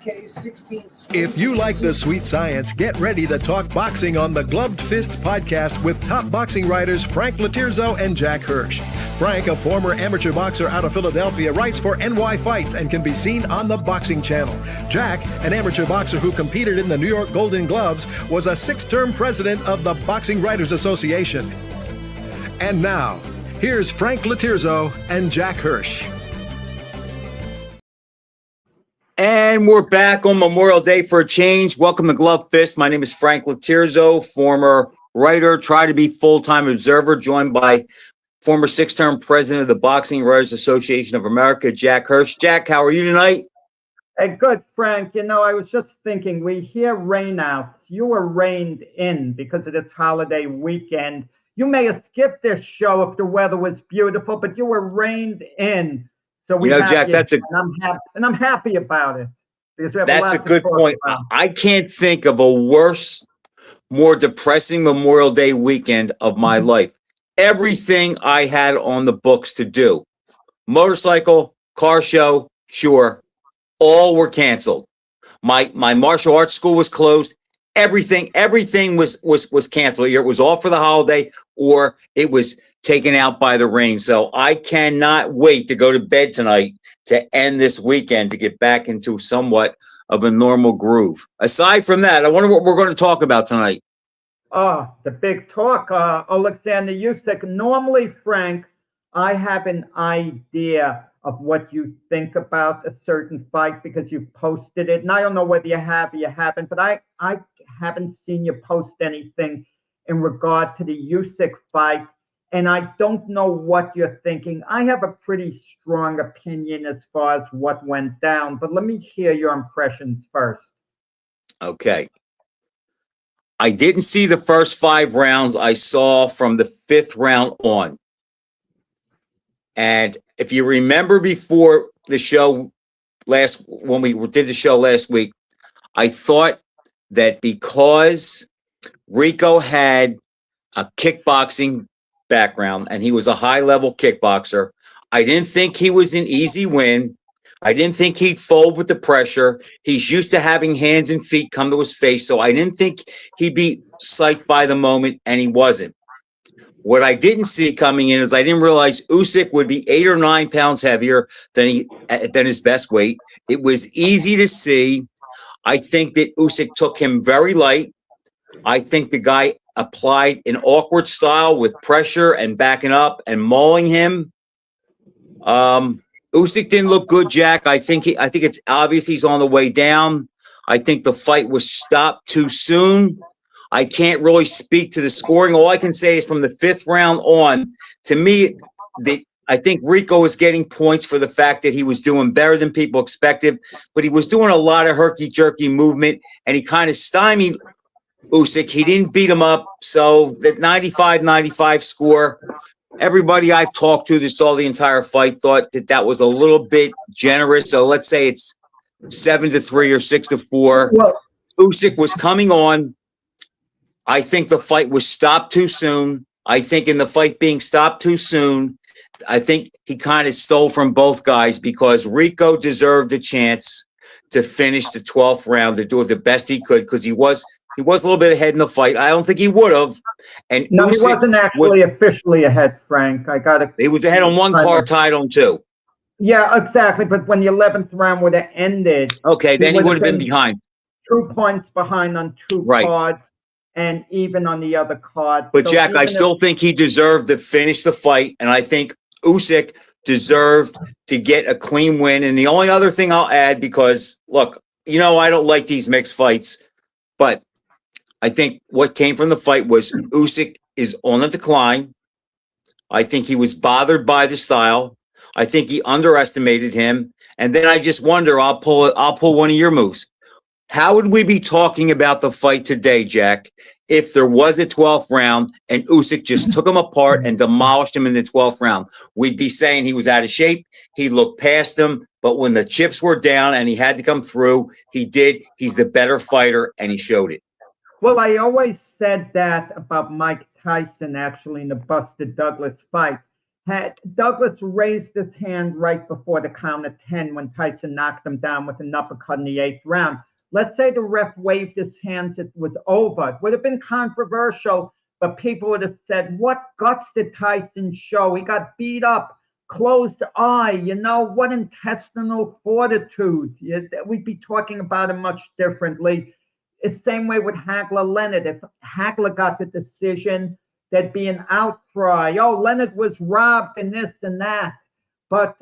If you like the sweet science, get ready to talk boxing on the Gloved Fist podcast with top boxing writers Frank LOTIERZO and Jack Hirsch. Frank, a former amateur boxer out of Philadelphia, writes for NY Fights and can be seen on the Boxing Channel. Jack, an amateur boxer who competed in the New York Golden Gloves, was a 6-term president of the Boxing Writers Association. And now, here's Frank LOTIERZO and Jack Hirsch. And we're back on Memorial Day for a change. Welcome to Glove Fist. My name is Frank LOTIERZO, former writer, try to be full-time observer, joined by former 6-term president of the Boxing Writers Association of America, Jack Hirsch. Jack, how are you tonight? Hey, good, Frank. You know, I was just thinking, we hear rain out. You were rained in because of this holiday weekend. You may have skipped this show if the weather was beautiful, but you were rained in. So we, Jack, I'm happy about it because we have that's a good point. I can't think of a worse, more depressing Memorial Day weekend of my life. Everything I had on the books to do, motorcycle, car show, sure, all were canceled. My martial arts school was closed. Everything was canceled. Either it was off for the holiday or it was taken out by the rain. So I cannot wait to go to bed tonight to end this weekend to get back into somewhat of a normal groove. Aside from that, I wonder what we're going to talk about tonight. Oh, the big talk, Alexander Usyk. Normally, Frank, I have an idea of what you think about a certain fight because you've posted it. And I don't know whether you have or you haven't, but I haven't seen you post anything in regard to the Usyk fight. And I don't know what you're thinking. I have a pretty strong opinion as far as what went down, but let me hear your impressions first. Okay. I didn't see the first 5 rounds. I saw from the 5th round on. And if you remember before the show when we did the show last week, I thought that because Rico had a kickboxing background and he was a high-level kickboxer, I didn't think he was an easy win. I didn't think he'd fold with the pressure. He's used to having hands and feet come to his face, so I didn't think he'd be psyched by the moment, and he wasn't. What I didn't see coming in is I didn't realize Usyk would be 8 or 9 pounds heavier than his best weight. It was easy to see. I think that Usyk took him very light. I think the guy applied an awkward style with pressure and backing up and mauling him. Usyk didn't look good, Jack. I think it's obvious he's on the way down. I think the fight was stopped too soon. I can't really speak to the scoring. All I can say is from the 5th round on, to me, I think Rico is getting points for the fact that he was doing better than people expected, but he was doing a lot of herky-jerky movement, and he kind of stymied Usyk. He didn't beat him up, so that 95-95 score, everybody I've talked to that saw the entire fight thought that was a little bit generous. So let's say it's 7-3 or 6-4. Well, Usyk was coming on. I think the fight was stopped too soon. I think in the fight being stopped too soon, I think he kind of stole from both guys because Rico deserved a chance to finish the 12th round, to do it the best he could, because he was a little bit ahead in the fight. I don't think he would have. And no, Usyk he wasn't actually officially ahead, Frank. He was ahead on 1 card, tied on 2. Yeah, exactly. But when the 11th round would have ended, okay, then he would have been behind. 2 points behind on 2 cards. And even on the other card. But so Jack, I still think he deserved to finish the fight. And I think Usyk deserved to get a clean win. And the only other thing I'll add, because, look, I don't like these mixed fights. But I think what came from the fight was Usyk is on the decline. I think he was bothered by the style. I think he underestimated him. And then I just wonder, I'll pull one of your moves. How would we be talking about the fight today, Jack, if there was a 12th round and Usyk just took him apart and demolished him in the 12th round? We'd be saying he was out of shape. He looked past him. But when the chips were down and he had to come through, he did. He's the better fighter, and he showed it. Well, I always said that about Mike Tyson, actually, in the Buster Douglas fight. Had Douglas raised his hand right before the count of 10 when Tyson knocked him down with an uppercut in the 8th round. Let's say the ref waved his hands, it was over. It would have been controversial, but people would have said, what guts did Tyson show? He got beat up, closed eye, what intestinal fortitude. We'd be talking about it much differently. The same way with Hagler Leonard. If Hagler got the decision, there'd be an outcry. Oh, Leonard was robbed and this and that. But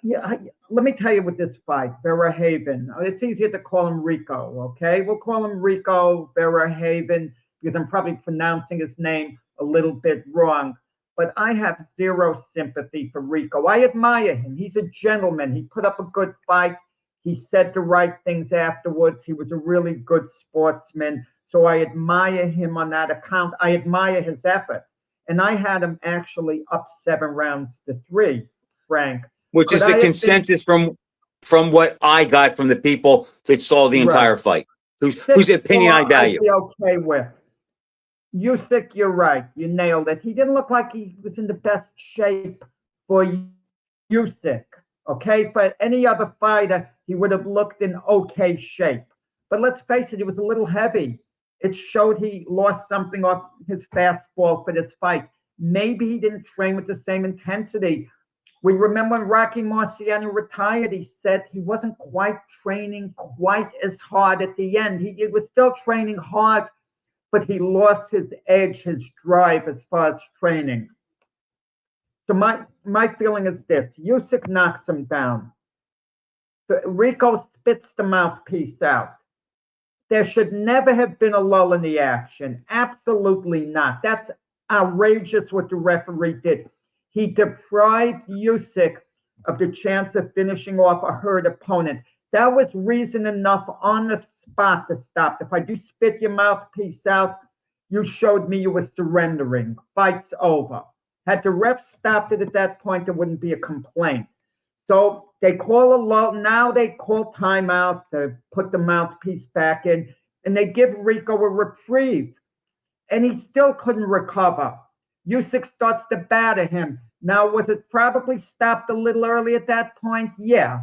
let me tell you with this fight, Verhaven. It's easier to call him Rico, okay? We'll call him Rico Verhaven because I'm probably pronouncing his name a little bit wrong. But I have zero sympathy for Rico. I admire him. He's a gentleman. He put up a good fight. He said the right things afterwards. He was a really good sportsman. So I admire him on that account. I admire his effort. And I had him actually up 7-3, Frank. Which is the consensus from what I got from the people that saw the entire fight, whose opinion I value. I'd be okay with. Usyk, you're right. You nailed it. He didn't look like he was in the best shape for Usyk. Okay, for any other fighter, he would have looked in okay shape. But let's face it, he was a little heavy. It showed he lost something off his fastball for this fight. Maybe he didn't train with the same intensity. We remember when Rocky Marciano retired, he said he wasn't quite training quite as hard at the end. He was still training hard, but he lost his edge, his drive as far as training. So my feeling is this. Usyk knocks him down. Rico spits the mouthpiece out. There should never have been a lull in the action. Absolutely not. That's outrageous what the referee did. He deprived Usyk of the chance of finishing off a hurt opponent. That was reason enough on the spot to stop. If I do spit your mouthpiece out, you showed me you were surrendering. Fight's over. Had the ref stopped it at that point, there wouldn't be a complaint. So they call a lull. Now they call timeout to put the mouthpiece back in, and they give Rico a reprieve. And he still couldn't recover. Usyk starts to batter him. Now, was it probably stopped a little early at that point? Yeah,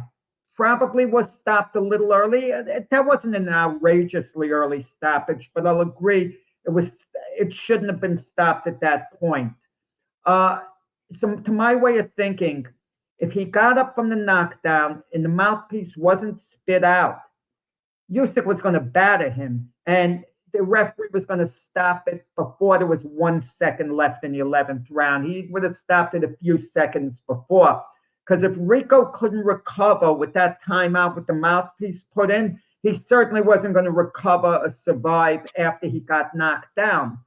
probably was stopped a little early. That wasn't an outrageously early stoppage, but I'll agree it shouldn't have been stopped at that point. So to my way of thinking, if he got up from the knockdown and the mouthpiece wasn't spit out, Usyk was going to batter him, and the referee was going to stop it before there was 1 second left in the 11th round. He would have stopped it a few seconds before. Because if Rico couldn't recover with that timeout with the mouthpiece put in, he certainly wasn't going to recover or survive after he got knocked down.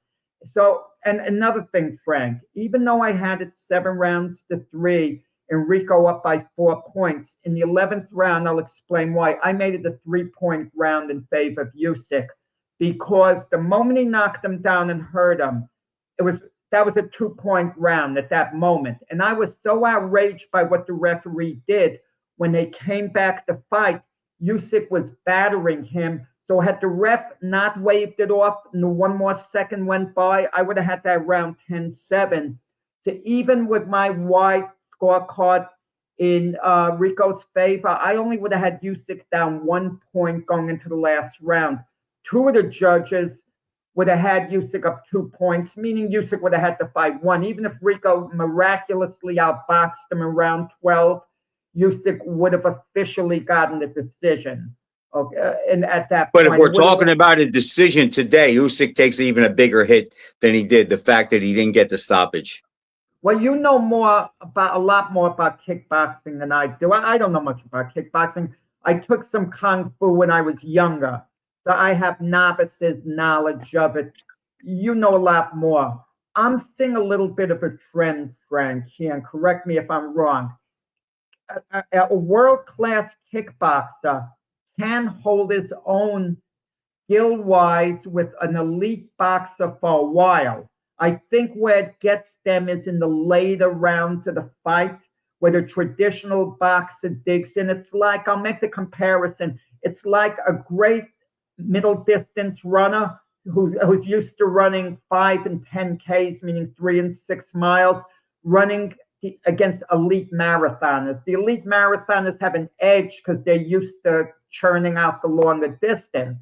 So, and another thing, Frank, even though I had it 7-3 and Rico up by 4 points, in the 11th round, I'll explain why. I made it a 3-point round in favor of Usyk. Because the moment he knocked him down and hurt him, that was a 2-point round at that moment. And I was so outraged by what the referee did when they came back to fight. Usyk was battering him. So had the ref not waved it off and 1 more second went by, I would have had that round 10-7. So even with my wide scorecard in Rico's favor, I only would have had Usyk down 1 point going into the last round. 2 of the judges would have had Usyk up 2 points, meaning Usyk would have had to fight 1. Even if Rico miraculously outboxed him in round 12, Usyk would have officially gotten the decision. Okay, and at that point, if we're talking talking about a decision today, Usyk takes even a bigger hit than he did. The fact that he didn't get the stoppage. Well, you know a lot more about kickboxing than I do. I don't know much about kickboxing. I took some kung fu when I was younger. So I have novices' knowledge of it. You know a lot more. I'm seeing a little bit of a trend, Frank, here, and correct me if I'm wrong. A world-class kickboxer can hold his own skill-wise with an elite boxer for a while. I think where it gets them is in the later rounds of the fight, where the traditional boxer digs in. It's like, I'll make the comparison, it's like a great middle distance runner who's used to running 5 and 10 Ks, meaning 3 and 6 miles, running against elite marathoners. The elite marathoners have an edge because they're used to churning out the longer distance.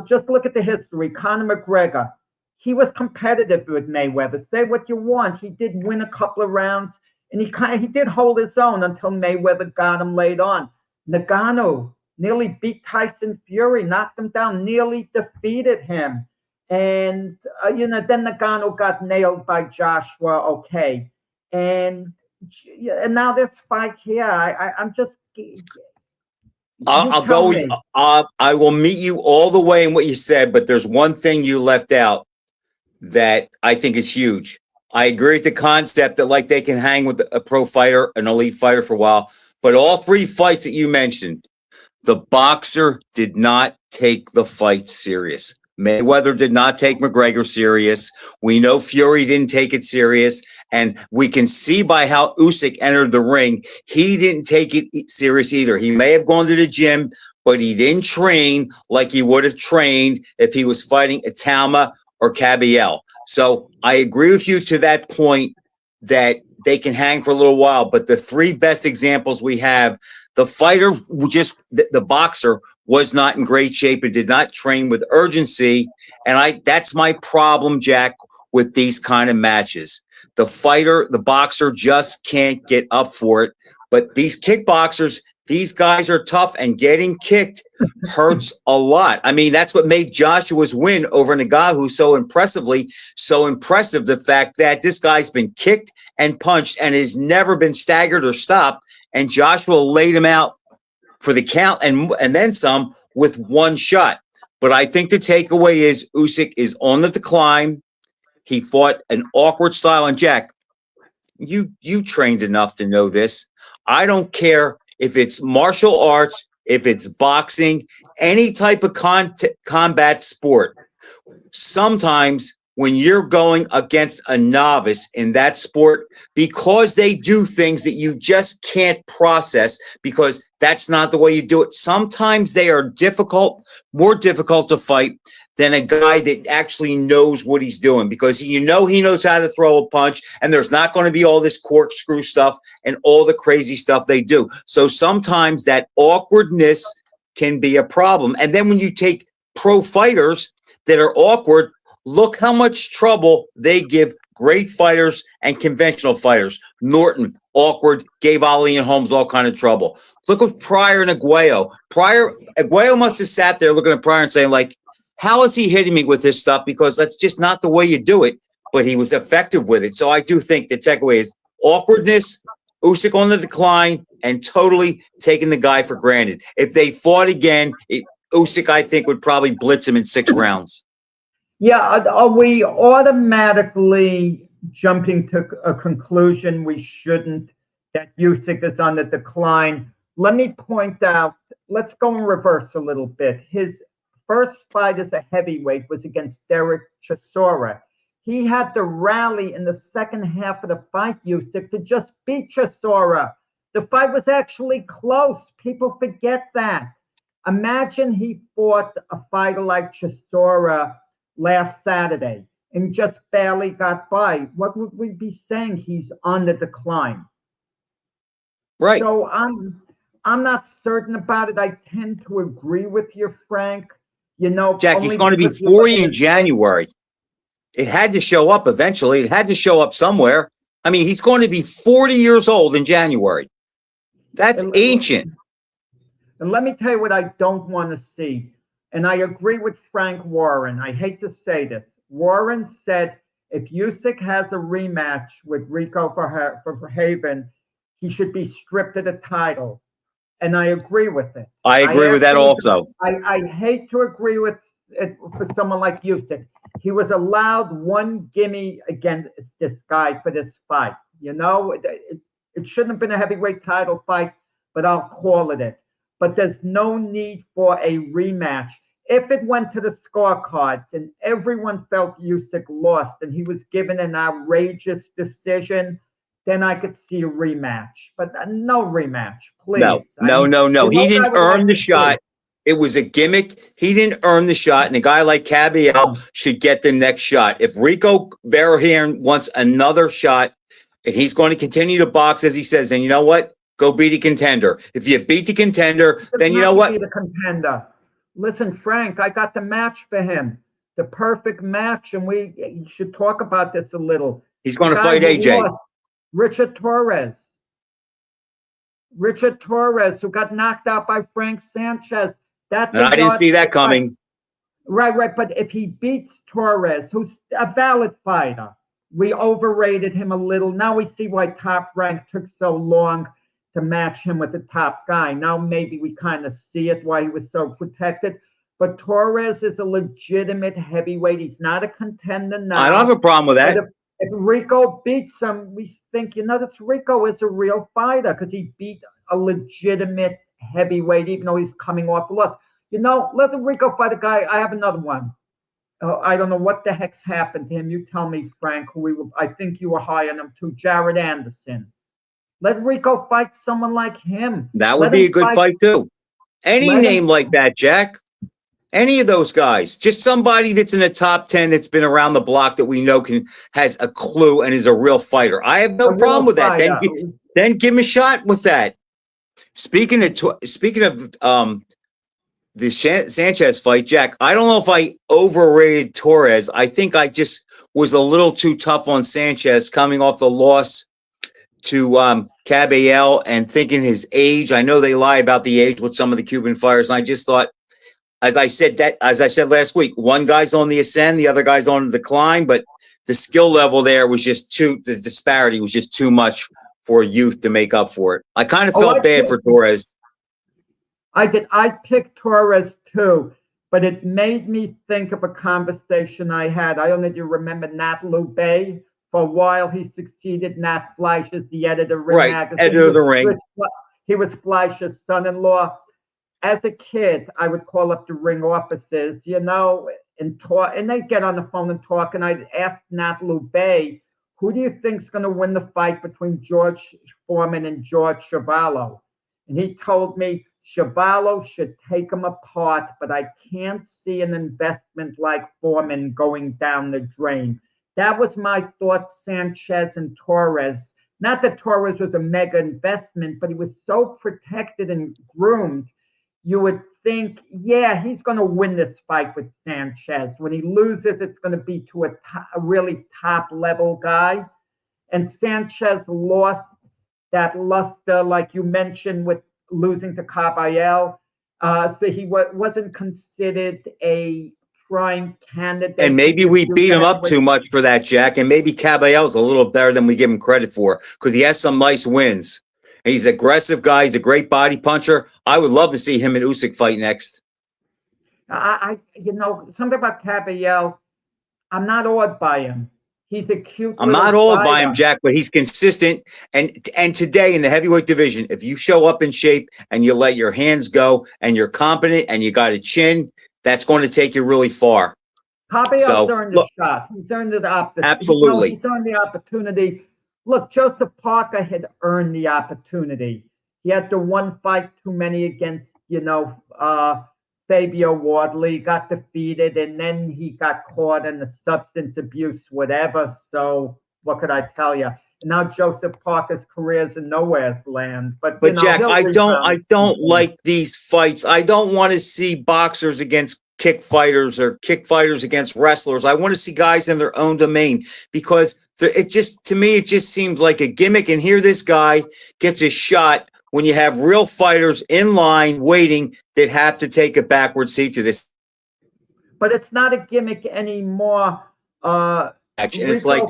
Just look at the history. Conor McGregor, he was competitive with Mayweather. Say what you want. He did win a couple of rounds, and he did hold his own until Mayweather got him late on. Ngannou nearly beat Tyson Fury, knocked him down, nearly defeated him. And, then Ngannou got nailed by Joshua, okay. And now this fight here, I'm just... I'll go with, I will meet you all the way in what you said, but there's one thing you left out that I think is huge. I agree with the concept that like they can hang with a pro fighter, an elite fighter for a while, but all three fights that you mentioned, the boxer did not take the fight serious. Mayweather did not take McGregor serious. We know Fury didn't take it serious. And we can see by how Usyk entered the ring, he didn't take it serious either. He may have gone to the gym, but he didn't train like he would have trained if he was fighting Itama or Cabiel. So I agree with you to that point that they can hang for a little while. But the three best examples we have, the fighter, the boxer was not in great shape and did not train with urgency. And that's my problem, Jack, with these kind of matches. The fighter, the boxer just can't get up for it. But these kickboxers, these guys are tough, and getting kicked hurts a lot. I mean, that's what made Joshua's win over Ngannou so impressive. The fact that this guy's been kicked and punched and has never been staggered or stopped. And Joshua laid him out for the count and then some with one shot. But I think the takeaway is Usyk is on the decline. He fought an awkward style. And Jack, you trained enough to know this. I don't care if it's martial arts, if it's boxing, any type of combat sport. Sometimes when you're going against a novice in that sport, because they do things that you just can't process because that's not the way you do it. Sometimes they are more difficult to fight than a guy that actually knows what he's doing, because he knows how to throw a punch, and there's not going to be all this corkscrew stuff and all the crazy stuff they do. So sometimes that awkwardness can be a problem. And then when you take pro fighters that are awkward, look how much trouble they give great fighters and conventional fighters. Norton, awkward, gave Ali and Holmes all kind of trouble. Look at Pryor and Aguayo. Aguayo must have sat there looking at Pryor and saying, like, how is he hitting me with this stuff? Because that's just not the way you do it. But he was effective with it. So I do think the takeaway is awkwardness, Usyk on the decline, and totally taking the guy for granted. If they fought again, Usyk, I think, would probably blitz him in 6 rounds. Yeah, are we automatically jumping to a conclusion we shouldn't, that Usyk is on the decline? Let me point out, let's go in reverse a little bit. His first fight as a heavyweight was against Derek Chisora. He had to rally in the second half of the fight, Usyk, to just beat Chisora. The fight was actually close. People forget that. Imagine he fought a fighter like Chisora last Saturday and just barely got by. What would we be saying? He's on the decline. Right. So I'm not certain about it. I tend to agree with you, Frank. Jack, he's going to be 40 in January. It had to show up eventually. It had to show up somewhere. I mean, he's going to be 40 years old in January. That's ancient. And let me tell you what I don't want to see. And I agree with Frank Warren. I hate to say this. Warren said if Usyk has a rematch with Rico Verhaven, he should be stripped of the title. And I agree with it. I agree with that also. I hate to agree with it for someone like Usyk. He was allowed one gimme against this guy for this fight. It shouldn't have been a heavyweight title fight, but I'll call it. But there's no need for a rematch. If it went to the scorecards and everyone felt Usyk lost and he was given an outrageous decision, then I could see a rematch. But no rematch, please. No. He didn't earn the shot. It was a gimmick. He didn't earn the shot, and a guy like Cabiel should get the next shot. If Rico Verhagen wants another shot, And he's going to continue to box, as he says. And you know what? Go beat a contender. If you beat the contender, then you know what? Beat a contender. Listen, Frank, I got the match for him. The perfect match, and we should talk about this a little. He's going to fight AJ. Lost, Richard Torres. Richard Torres, who got knocked out by Frank Sanchez. I didn't see that coming. Right. But if he beats Torres, who's a valid fighter, we overrated him a little. Now we see why Top Rank took so long to match him with the top guy. Now maybe we kind of see it, why he was so protected. But Torres is a legitimate heavyweight. He's not a contender now. I don't have a problem with that. If Rico beats him, we think, this Rico is a real fighter because he beat a legitimate heavyweight, even though he's coming off a loss. Let the Rico fight a guy. I have another one. I don't know what the heck's happened to him. You tell me, Frank, I think you were high on him too. Jared Anderson. Let Rico fight someone like him. That would be a good fight too. Any name like that, Jack. Any of those guys. Just somebody that's in the top 10 that's been around the block that we know has a clue and is a real fighter. I have no problem with that. Then give him a shot with that. Speaking of the Sanchez fight, Jack, I don't know if I overrated Torres. I think I just was a little too tough on Sanchez coming off the loss to Caballero and thinking his age. I know they lie about the age with some of the Cuban fighters. And I just thought, as I said last week, one guy's on the ascend, the other guy's on the decline, but the skill level there was the disparity was just too much for youth to make up for it. I kind of felt bad for Torres. I did. I picked Torres too, but it made me think of a conversation I had. I don't know if you remember Nat Lubay. For a while, he succeeded Nat Fleisch as the editor of Ring Magazine. Editor of the Ring. He was Fleisch's son-in-law. As a kid, I would call up the ring offices, and talk, and they'd get on the phone and talk, and I'd ask Nat Lubay, who do you think's going to win the fight between George Foreman and George Chuvalo? And he told me Chuvalo should take him apart, but I can't see an investment like Foreman going down the drain. That was my thought, Sanchez and Torres. Not that Torres was a mega investment, but he was so protected and groomed. You would think, he's going to win this fight with Sanchez. When he loses, it's going to be to a really top-level guy. And Sanchez lost that luster, like you mentioned, with losing to Caballero. So he wasn't considered a prime candidate. And maybe we beat him up too much for that, Jack. And maybe Caballero's a little better than we give him credit for because he has some nice wins. And he's an aggressive guy. He's a great body puncher. I would love to see him and Usyk fight next. Something about Caballero, I'm not awed by him. He's a cute. I'm not awed by him, Jack, but he's consistent. And today in the heavyweight division, if you show up in shape and you let your hands go and you're competent and you got a chin, that's going to take you really far. Cabellero's earned the shot. He's earned the opportunity. Absolutely. He's earned the opportunity. Look, Joseph Parker had earned the opportunity. He had the one fight too many against, Fabio Wardley, got defeated, and then he got caught in the substance abuse, whatever. So what could I tell you? Now Joseph Parker's career's in nowhere's land. But Jack, I don't like these fights. I don't want to see boxers against kick fighters or kick fighters against wrestlers. I want to see guys in their own domain because to me, it just seems like a gimmick. And here this guy gets a shot when you have real fighters in line waiting that have to take a backward seat to this. But it's not a gimmick anymore. Action. It's like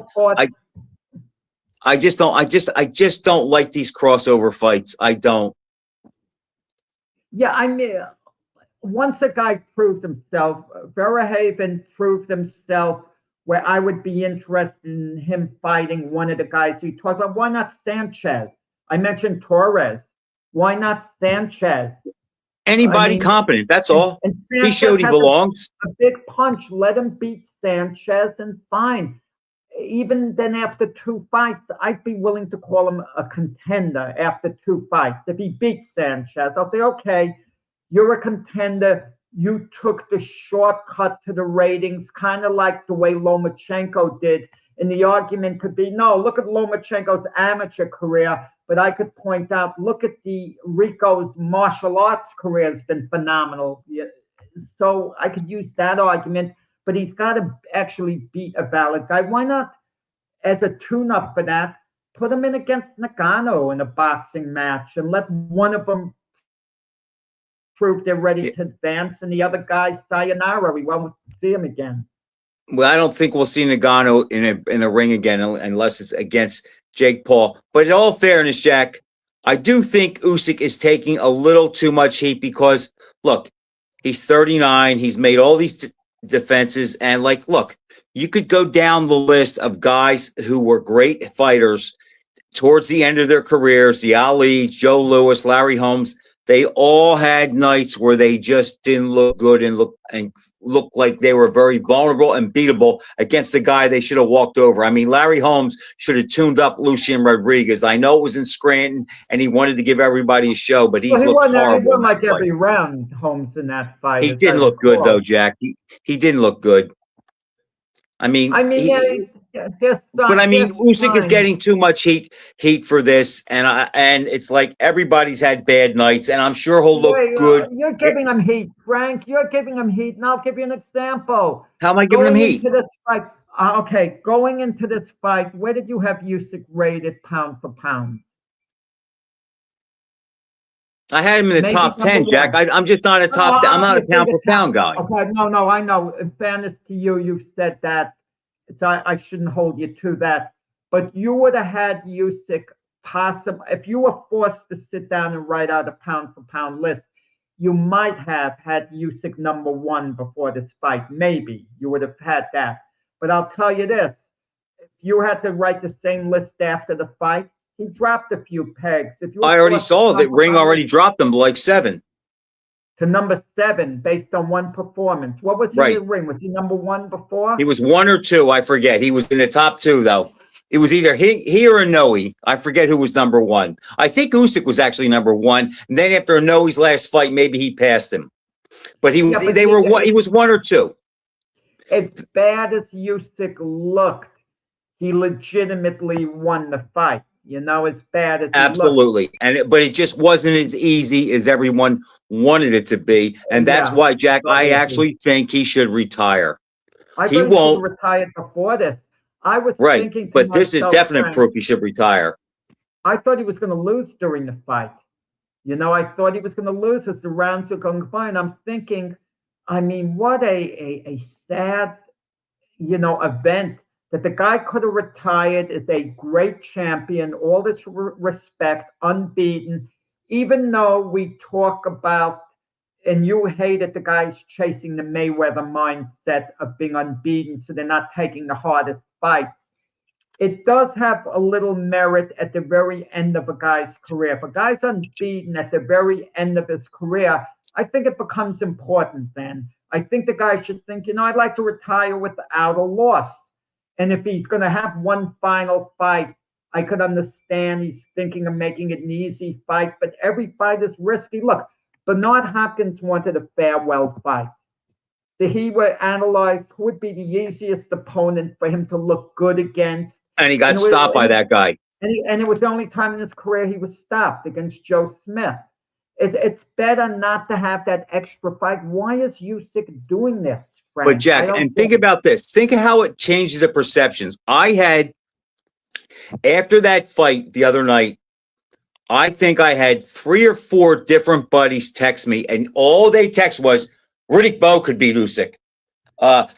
I just don't like these crossover fights. I don't. Yeah, I mean, once a guy proved himself, Verhaven proved himself where I would be interested in him fighting one of the guys you talked about. Why not Sanchez? I mentioned Torres. Why not Sanchez? Anybody competent, that's all. And he showed he belongs. A big punch. Let him beat Sanchez and fine. Even then after two fights, I'd be willing to call him a contender after two fights. If he beats Sanchez, I'll say, okay, you're a contender. You took the shortcut to the ratings, kind of like the way Lomachenko did And the argument could be, no, look at Lomachenko's amateur career, but I could point out, look at the Rico's martial arts career has been phenomenal. Yeah. So I could use that argument, but he's got to actually beat a valid guy. Why not, as a tune-up for that, put him in against Nagano in a boxing match and let one of them prove they're ready to advance, and the other guy, sayonara, we won't see him again. Well, I don't think we'll see Nagano in a ring again unless it's against Jake Paul. But in all fairness, Jack, I do think Usyk is taking a little too much heat because, look, he's 39. He's made all these defenses. And, like, look, you could go down the list of guys who were great fighters towards the end of their careers, the Ali, Joe Louis, Larry Holmes. They all had nights where they just didn't look good and look like they were very vulnerable and beatable against the guy they should have walked over. I mean, Larry Holmes should have tuned up Lucien Rodriguez. I know it was in Scranton and he wanted to give everybody a show, but he looked horrible. He won like every round, Holmes, in that fight. He didn't look good though, Jack. He didn't look good. I mean, but I mean, Usyk is getting too much heat for this, and it's like everybody's had bad nights, and I'm sure he'll look good. You're giving him heat, Frank. You're giving him heat, and I'll give you an example. How am I giving him heat? Into this fight, okay, going into this fight, where did you have Usyk rated pound for pound? I had him in the top 10, Jack. I'm just not a top. I'm not a pound for pound guy. Okay, no, I know. In fairness to you, you've said that. So I shouldn't hold you to that. But you would have had Usyk possible if you were forced to sit down and write out a pound for pound list. You might have had Usyk number one before this fight. Maybe you would have had that. But I'll tell you this: if you had to write the same list after the fight, he dropped a few pegs. I already saw that Ring already dropped him like 7. To number 7 based on one performance. What was he in the ring? Was he number 1 before? He was 1 or 2. I forget. He was in the top 2 though. It was either he or Inoue. I forget who was number 1. I think Usyk was actually number 1. And then after Inoue's last fight, maybe he passed him. But he was. He was 1 or 2. As bad as Usyk looked, he legitimately won the fight. You know, as bad as absolutely, but it just wasn't as easy as everyone wanted it to be, and that's why, Jack, I actually think he should retire. He won't retire before this. I was thinking, but this is definite proof he should retire. I thought he was going to lose during the fight. You know, I thought he was going to lose as the rounds were going by, and I'm thinking, I mean, what a sad, event. That the guy could have retired as a great champion, all this respect, unbeaten, even though we talk about, and you hate it, the guys chasing the Mayweather mindset of being unbeaten, so they're not taking the hardest fight. It does have a little merit at the very end of a guy's career. If a guy's unbeaten at the very end of his career, I think it becomes important then. I think the guy should think, I'd like to retire without a loss. And if he's going to have one final fight, I could understand he's thinking of making it an easy fight, but every fight is risky. Look, Bernard Hopkins wanted a farewell fight. So he would analyze who would be the easiest opponent for him to look good against. And he got stopped by that guy. And it was the only time in his career he was stopped against Joe Smith. It's better not to have that extra fight. Why is Usyk doing this? Frank? But Jack, and think about this. Think of how it changes the perceptions. After that fight the other night, I think I had 3 or 4 different buddies text me, and all they text was, Riddick Bowe could beat Usyk.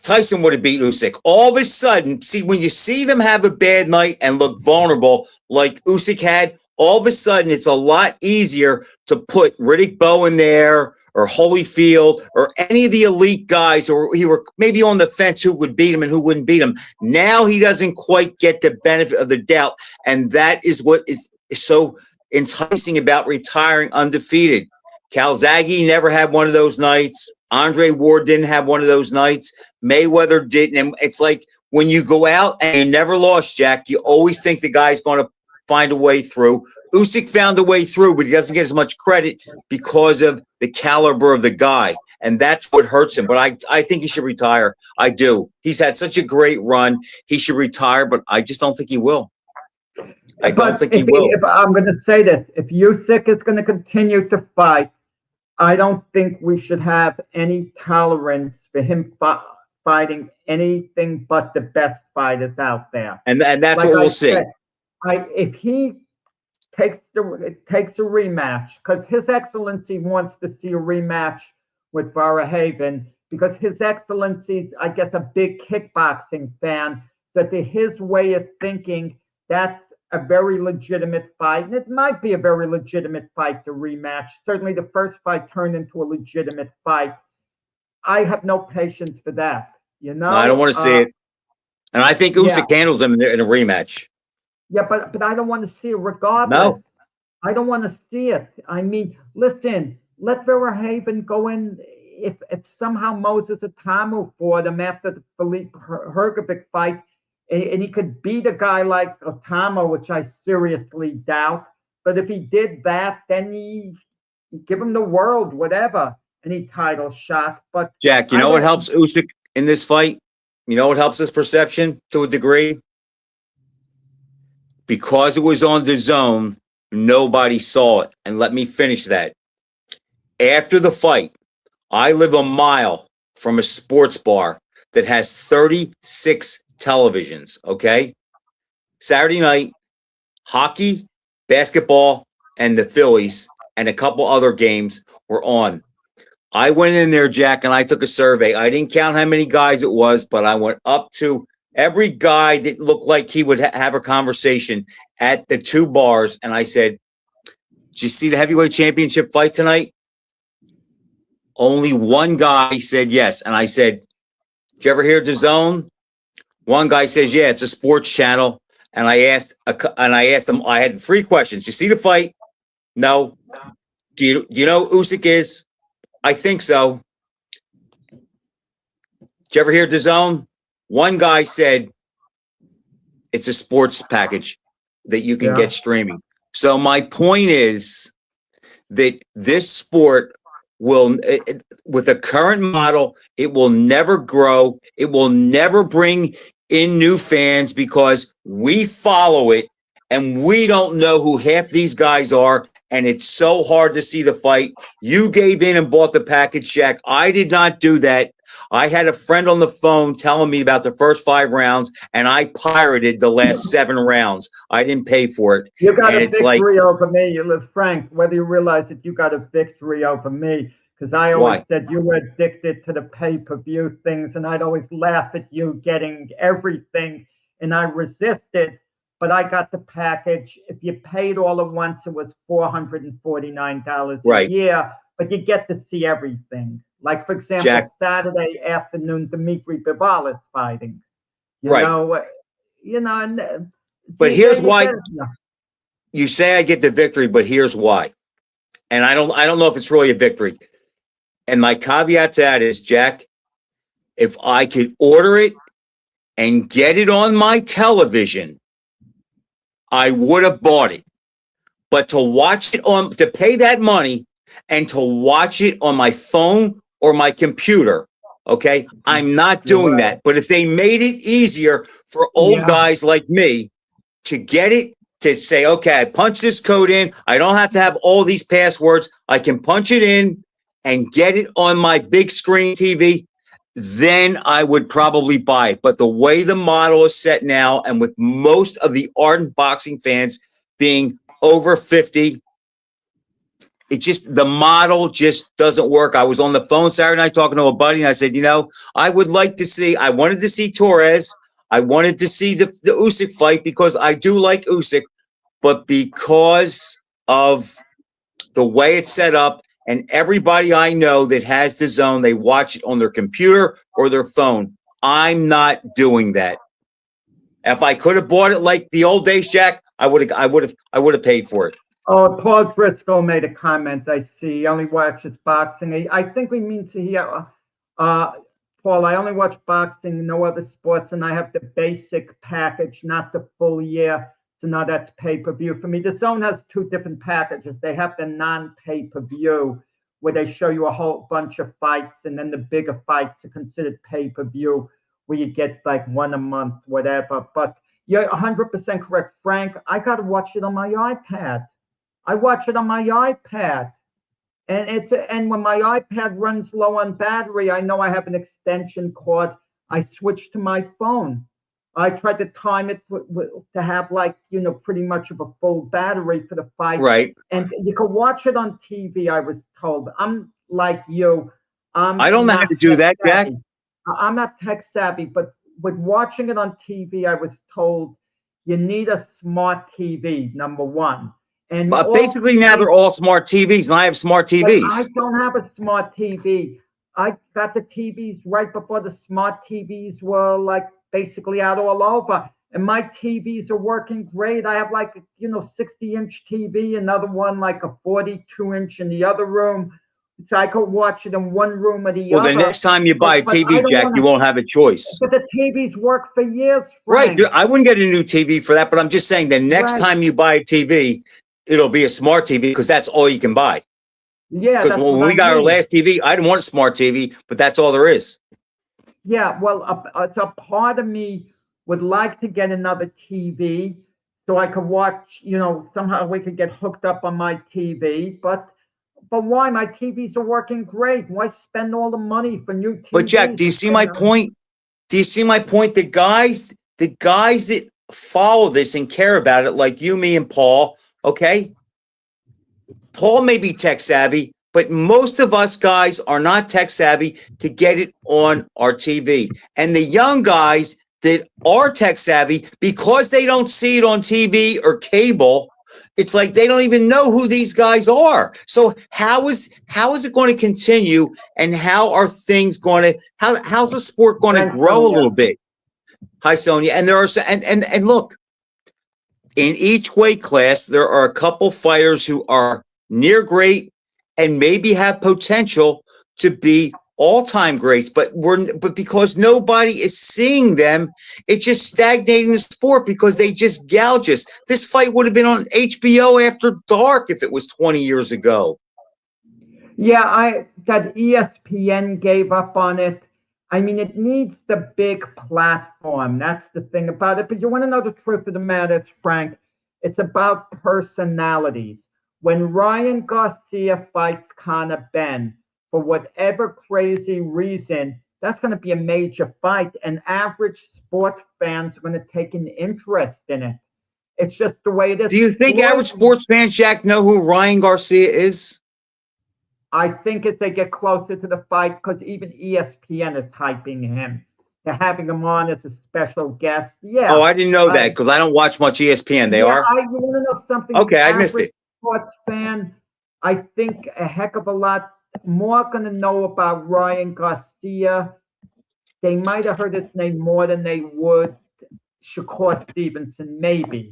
Tyson would have beat Usyk. All of a sudden, when you see them have a bad night and look vulnerable like Usyk had, all of a sudden it's a lot easier to put Riddick Bowe in there or Holyfield or any of the elite guys who were maybe on the fence who would beat him and who wouldn't beat him. Now he doesn't quite get the benefit of the doubt. And that is what is so enticing about retiring undefeated. Calzaghe never had one of those nights. Andre Ward didn't have one of those nights. Mayweather didn't. And it's like when you go out and you never lost, Jack, you always think the guy's going to find a way through. Usyk found a way through, but he doesn't get as much credit because of the caliber of the guy. and that's what hurts him. But I think he should retire. I do. He's had such a great run. He should retire, but I just don't think he will. I don't think he will. If I'm going to say this, if Usyk is going to continue to fight, I don't think we should have any tolerance for him fighting anything but the best fighters out there. And that's what we'll see. If he takes a rematch, because His Excellency wants to see a rematch with Verhaven, because His Excellency's, I guess, a big kickboxing fan, that to his way of thinking, that's a very legitimate fight. And it might be a very legitimate fight to rematch. Certainly the first fight turned into a legitimate fight. I have no patience for that. You know, no, I don't want to see it. And I think Usyk handles him in a rematch. Yeah, but I don't want to see it regardless. No. I don't want to see it. I mean, listen, let Verhaven go in. If somehow Moses Atamu fought him after the Philippe Hrgovic fight, and he could beat a guy like Atamu, which I seriously doubt. But if he did that, then he give him the world, whatever, any title shot. But Jack, you know what helps Usyk in this fight? You know what helps his perception to a degree? Because it was on the zone, nobody saw it. And let me finish that. After the fight, I live a mile from a sports bar that has 36 televisions, okay? Saturday night, hockey, basketball, and the Phillies, and a couple other games were on. I went in there, Jack, and I took a survey. I didn't count how many guys it was, but I went up to every guy that looked like he would have a conversation at the two bars, and I said, did you see the heavyweight championship fight tonight? Only one guy said yes. And I said, did you ever hear DAZN? One guy says, yeah, it's a sports channel. And I asked him, I had three questions. You see the fight? No. Do you know who Usyk is? I think so. Did you ever hear DAZN? One guy said, it's a sports package that you can get streaming. So my point is that this sport will, with the current model, it will never grow. It will never bring in new fans because we follow it and we don't know who half these guys are. And it's so hard to see the fight. You gave in and bought the package, Jack. I did not do that. I had a friend on the phone telling me about the first 5 rounds, and I pirated the last 7 rounds. I didn't pay for it. You got a victory over me. You live, Frank, whether you realize that you got a victory over me, because I always said you were addicted to the pay-per-view things, and I'd always laugh at you getting everything, and I resisted, but I got the package. If you paid all at once, it was $449 a year, but you get to see everything. Like, for example, Jack, Saturday afternoon, Dimitri Bivol is fighting. You know, and, but here's why. You say I get the victory, but here's why. And I don't know if it's really a victory. And my caveat to that is, Jack, if I could order it and get it on my television, I would have bought it. But to watch it to pay that money and to watch it on my phone or my computer, okay, I'm not doing that. But if they made it easier for old guys like me to get it, to say, okay, I punch this code in, I don't have to have all these passwords, I can punch it in and get it on my big screen TV, then I would probably buy it. But the way the model is set now, and with most of the ardent boxing fans being over 50, the model just doesn't work. I was on the phone Saturday night talking to a buddy, and I said, I wanted to see Torres. I wanted to see the Usyk fight because I do like Usyk, but because of the way it's set up, and everybody I know that has DAZN, they watch it on their computer or their phone. I'm not doing that. If I could have bought it like the old days, Jack, I would have paid for it. Oh, Paul Driscoll made a comment. I see. He only watches boxing. I think we mean Paul, I only watch boxing, no other sports, and I have the basic package, not the full year. So now that's pay-per-view for me. DAZN has 2 different packages. They have the non-pay-per-view, where they show you a whole bunch of fights, and then the bigger fights are considered pay-per-view, where you get like one a month, whatever. But you're 100% correct, Frank. I got to watch it on my iPad. I watch it on my iPad. And when my iPad runs low on battery, I know I have an extension cord. I switch to my phone. I tried to time it to have like, pretty much of a full battery for the fight. Right. And you can watch it on TV, I was told. I'm like you. I don't know how to do that, Jack. I'm not tech savvy, but with watching it on TV, I was told you need a smart TV, number one. And But basically now they're all smart TVs, and I have smart TVs. I don't have a smart TV. I got the TVs right before the smart TVs were like basically out all over. And my TVs are working great. I have like, 60-inch TV, another one like a 42-inch in the other room. So I could watch it in one room or the other. Well, the next time you buy a TV, Jack, you won't have a choice. But the TVs work for years, Frank. Right. I wouldn't get a new TV for that, but I'm just saying the next time you buy a TV, it'll be a smart TV because that's all you can buy. Yeah. Because when we got our last TV, I didn't want a smart TV, but that's all there is. Yeah. Well, a part of me would like to get another TV so I could watch, somehow we could get hooked up on my TV. But why? My TVs are working great. Why spend all the money for new TVs? But Jack, do you see my point? Do you see my point? The guys that follow this and care about it, like you, me, and Paul, okay? Paul may be tech savvy, but most of us guys are not tech savvy to get it on our TV. And the young guys that are tech savvy, because they don't see it on TV or cable, it's like they don't even know who these guys are. So how is it going to continue, and how are things going to how's the sport going to grow a little bit? Hi, Sonia. And there are and look, in each weight class, there are a couple fighters who are near great and maybe have potential to be all-time greats, but because nobody is seeing them, it's just stagnating the sport because they just gouge us. This fight would have been on HBO after dark if it was 20 years ago. Yeah, that ESPN gave up on it. I mean, it needs the big platform. That's the thing about it. But you want to know the truth of the matter, Frank? It's about personalities. When Ryan Garcia fights Conor Benn, for whatever crazy reason, that's going to be a major fight, and average sports fans are going to take an interest in it. It's just the way it is. Do you think average sports fans, Jack, know who Ryan Garcia is? I think as they get closer to the fight, because even ESPN is hyping him. They're having him on as a special guest. Yeah. Oh, I didn't know that because I don't watch much ESPN. They are? You want to know something? Okay, I missed it. Sports fan, I think a heck of a lot more going to know about Ryan Garcia. They might have heard his name more than they would Shakur Stevenson, maybe.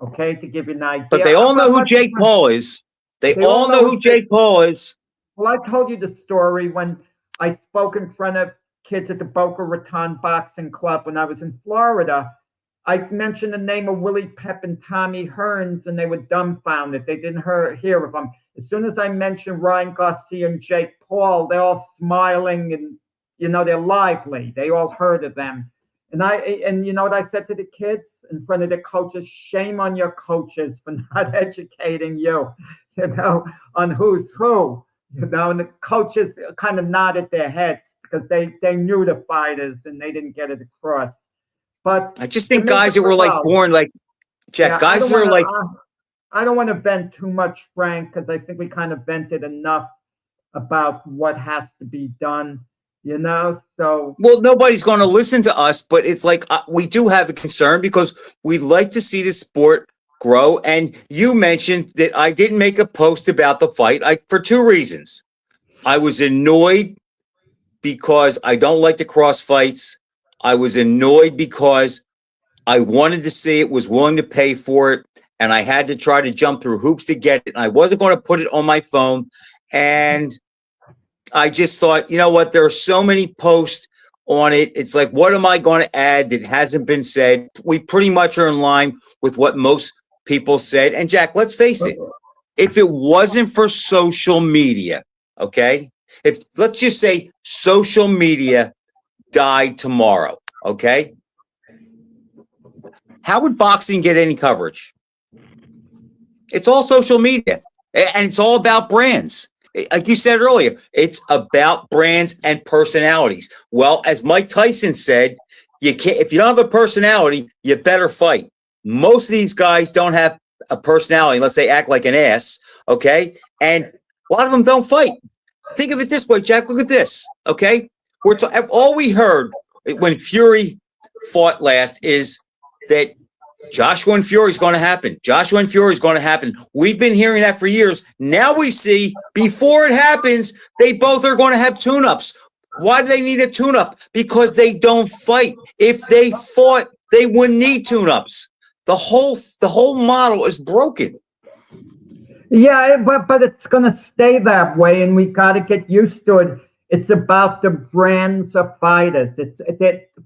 Okay, to give you an idea. But they all know who Jake Paul is. They all know who Jake Paul is. Well, I told you the story when I spoke in front of kids at the Boca Raton Boxing Club when I was in Florida. I mentioned the name of Willie Pep and Tommy Hearns, and they were dumbfounded. They didn't hear of them. As soon as I mentioned Ryan Garcia and Jake Paul, they're all smiling and, they're lively. They all heard of them. And you know what I said to the kids in front of the coaches? Shame on your coaches for not educating you, on who's who. And the coaches kind of nodded their heads because they knew the fighters and they didn't get it across. But I just think guys that were born like Jack, guys that are like. I don't want to vent too much, Frank, because I think we kind of vented enough about what has to be done, So well, nobody's going to listen to us, but it's like we do have a concern because we'd like to see the sport grow. And you mentioned that I didn't make a post about the fight for two reasons. I was annoyed because I don't like the cross fights. I was annoyed because I wanted to see it, was willing to pay for it, and I had to try to jump through hoops to get it. And I wasn't going to put it on my phone. And I just thought, you know what? There are so many posts on it. It's like, what am I going to add that hasn't been said? We pretty much are in line with what most people said. And Jack, let's face it. if it wasn't for social media, okay? If let's just say social media died tomorrow, okay? How would boxing get any coverage? It's all social media, and it's all about brands. Like you said earlier, it's about brands and personalities. Well, as Mike Tyson said, you can't if you don't have a personality, you better fight. Most of these guys don't have a personality unless they act like an ass, okay? And a lot of them don't fight. Think of it this way, Jack. Look at this, okay? All we heard when Fury fought last is that Joshua and Fury is going to happen. Joshua and Fury is going to happen. We've been hearing that for years. Now we see before it happens, they both are going to have tune-ups. Why do they need a tune-up? Because they don't fight. If they fought, they wouldn't need tune-ups. The whole model is broken. Yeah, but it's going to stay that way, and we got to get used to it. It's about the brands of fighters.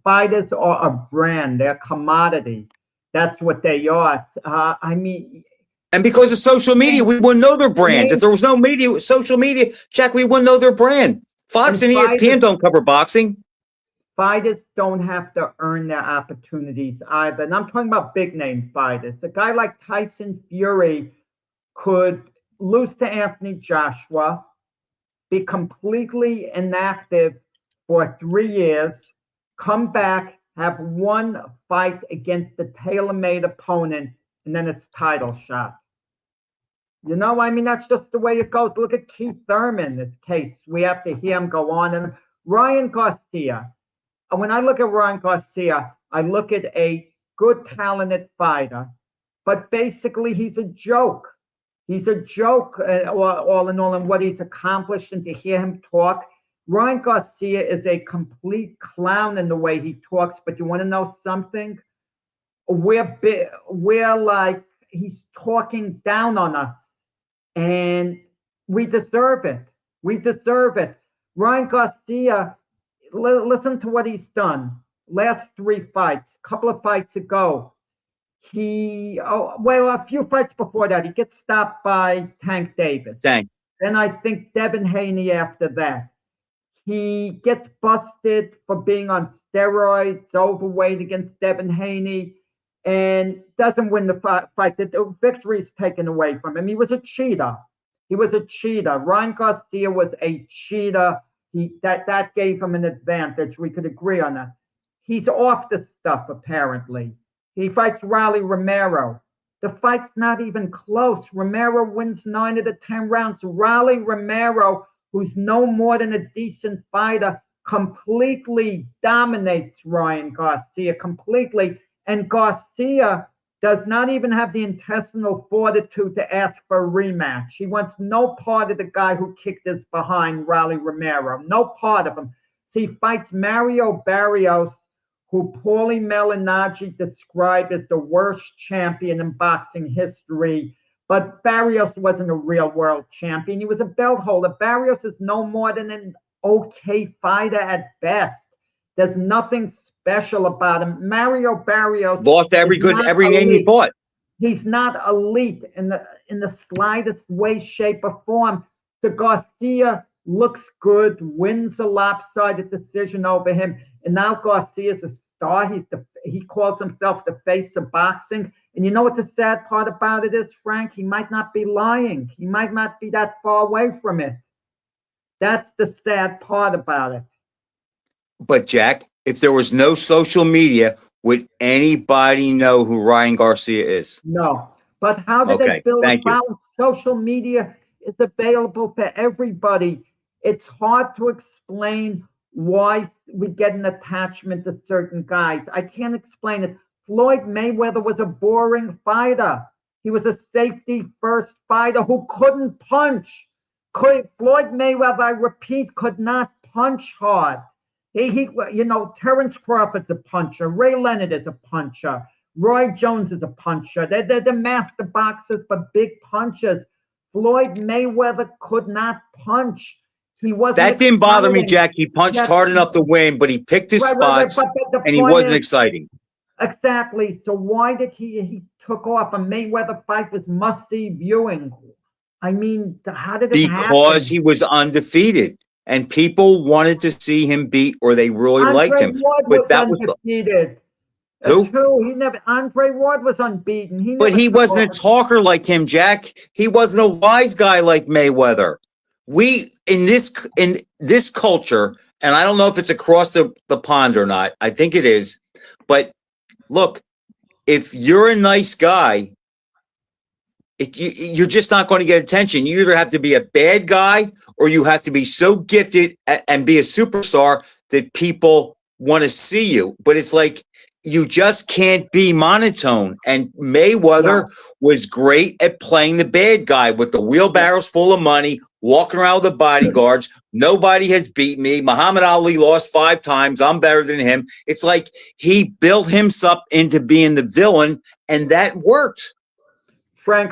Fighters are a brand. They're commodities. That's what they are. And because of social media, we wouldn't know their brand. If there was no media, social media, Jack, we wouldn't know their brand. Fox and ESPN don't cover boxing. Fighters don't have to earn their opportunities either. And I'm talking about big name fighters. A guy like Tyson Fury could lose to Anthony Joshua, be completely inactive for 3 years, come back, have one fight against the tailor-made opponent, and then it's title shot. That's just the way it goes. Look at Keith Thurman, this case. We have to hear him go on. And Ryan Garcia. When I look at Ryan Garcia, I look at a good, talented fighter, but basically he's a joke. He's a joke, all in all, in what he's accomplished, and to hear him talk. Ryan Garcia is a complete clown in the way he talks, but you want to know something? We're like, he's talking down on us, and we deserve it. We deserve it. Ryan Garcia, listen to what he's done. Last 3 fights, a couple of fights ago, a few fights before that, he gets stopped by Tank Davis. Then I think Devin Haney after that. He gets busted for being on steroids, overweight against Devin Haney, and doesn't win the fight. The victory is taken away from him. He was a cheater. Ryan Garcia was a cheater. That gave him an advantage. We could agree on that. He's off the stuff, apparently. He fights Raleigh Romero. The fight's not even close. Romero wins 9 of the 10 rounds. Raleigh Romero, who's no more than a decent fighter, completely dominates Ryan Garcia, completely. And Garcia does not even have the intestinal fortitude to ask for a rematch. He wants no part of the guy who kicked his behind, Raleigh Romero. No part of him. So he fights Mario Barrios, who Paulie Malignaggi described as the worst champion in boxing history. But Barrios wasn't a real world champion. He was a belt holder. Barrios is no more than an okay fighter at best. There's nothing special about him. Mario Barrios lost every game he fought. He's not elite in the slightest way, shape, or form. So Garcia looks good, wins a lopsided decision over him, and now Garcia's a star. He calls himself the face of boxing. And you know what the sad part about it is, Frank? He might not be lying. He might not be that far away from it. That's the sad part about it. But Jack, if there was no social media, would anybody know who Ryan Garcia is? No. But how did they build a balance? Social media is available for everybody. It's hard to explain why we get an attachment to certain guys. I can't explain it. Floyd Mayweather was a boring fighter. He was a safety-first fighter who couldn't punch. Floyd Mayweather, I repeat, could not punch hard. Terrence Crawford's a puncher. Ray Leonard is a puncher. Roy Jones is a puncher. They're the master boxers for big punches. Floyd Mayweather could not punch. That didn't bother me, Jack. He punched hard enough to win, but he picked his spots, and he wasn't exciting. Exactly. So why did he took off? A Mayweather fight was must-see viewing. I mean, how did it Because happen? he was undefeated and people wanted to see him beat, or they really liked Andre him. Ward But was that was undefeated. who? Too. He never. Andre Ward was unbeaten. He But never he wasn't a talked. talker like him, Jack. He wasn't a wise guy like Mayweather. We in this culture, and I don't know if it's across the pond or not. I think it is. But look, if you're a nice guy, you're just not going to get attention. You either have to be a bad guy or you have to be so gifted and be a superstar that people want to see you. But it's like you just can't be monotone. And Mayweather was great at playing the bad guy with the wheelbarrows full of money, walking around with the bodyguards. Nobody has beat me. Muhammad Ali lost 5 times. I'm better than him. It's like he built himself into being the villain, and that worked. Frank,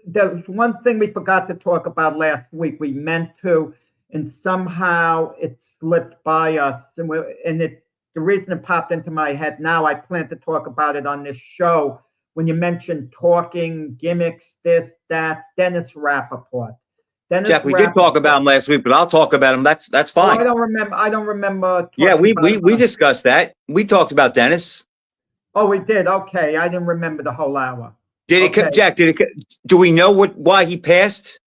there's one thing we forgot to talk about last week. We meant to, and somehow it slipped by us. The reason it popped into my head now, I plan to talk about it on this show. When you mentioned talking, gimmicks, this, that, Dennis Rappaport. Jack, we did talk about him last week, but I'll talk about him. That's fine. I don't remember. Yeah, we discussed that. We talked about Dennis. Oh, we did. Okay, I didn't remember the whole hour. Jack? Do we know why he passed?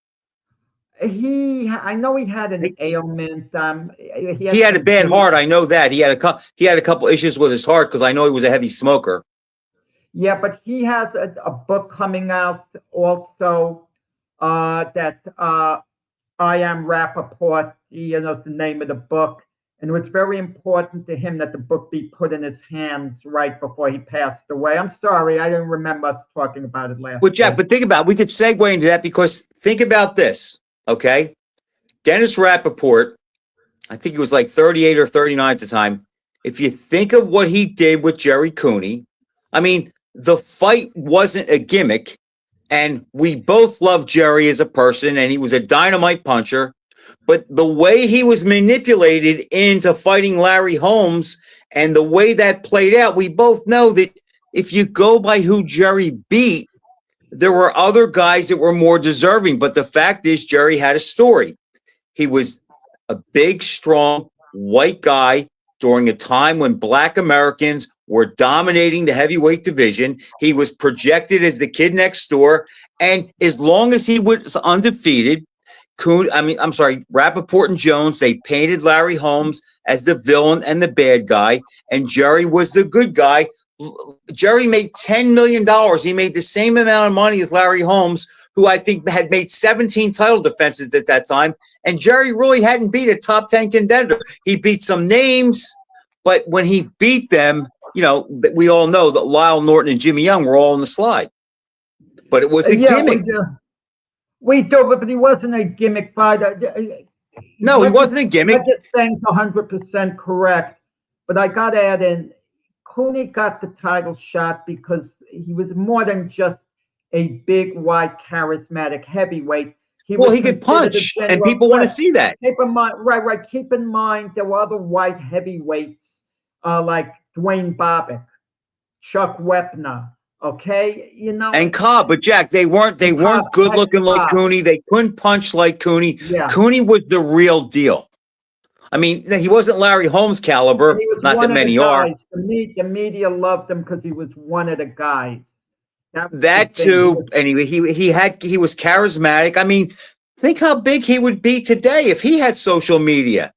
I know he had an ailment. He had a bad heart. I know that he had a couple issues with his heart because I know he was a heavy smoker. Yeah, but he has a book coming out also that I Am Rappaport. The name of the book. And it was very important to him that the book be put in his hands right before he passed away. I'm sorry, I didn't remember us talking about it last. But Jack, think about it. We could segue into that because think about this, okay? Dennis Rappaport, I think he was like 38 or 39 at the time. If you think of what he did with Jerry Cooney, I mean, the fight wasn't a gimmick, and we both loved Jerry as a person, and he was a dynamite puncher. But the way he was manipulated into fighting Larry Holmes and the way that played out, we both know that if you go by who Jerry beat, there were other guys that were more deserving. But the fact is, Jerry had a story. He was a big, strong, white guy during a time when Black Americans were dominating the heavyweight division. He was projected as the kid next door. And as long as he was undefeated, Rappaport and Jones, they painted Larry Holmes as the villain and the bad guy, and Jerry was the good guy. Jerry made $10 million. He made the same amount of money as Larry Holmes, who I think had made 17 title defenses at that time. And Jerry really hadn't beat a top 10 contender. He beat some names, but when he beat them, we all know that Lyle Norton and Jimmy Young were all on the slide. But it was a gimmick. We do, but he wasn't a gimmick fighter. No, he wasn't a gimmick. I'm just saying 100% correct. But I got to add in, Cooney got the title shot because he was more than just a big, white, charismatic heavyweight. He could punch, and people want to see that. Keep in mind, right. Keep in mind, there were other white heavyweights like Dwayne Bobbitt, Chuck Wepner. Okay, and Cobb, but Jack, they weren't good looking like Cooney. They couldn't punch like Cooney. Yeah. Cooney was the real deal. I mean, he wasn't Larry Holmes caliber. Not that many are. The media loved him because he was one of the guys. That too. Anyway, he was charismatic. I mean, think how big he would be today if he had social media.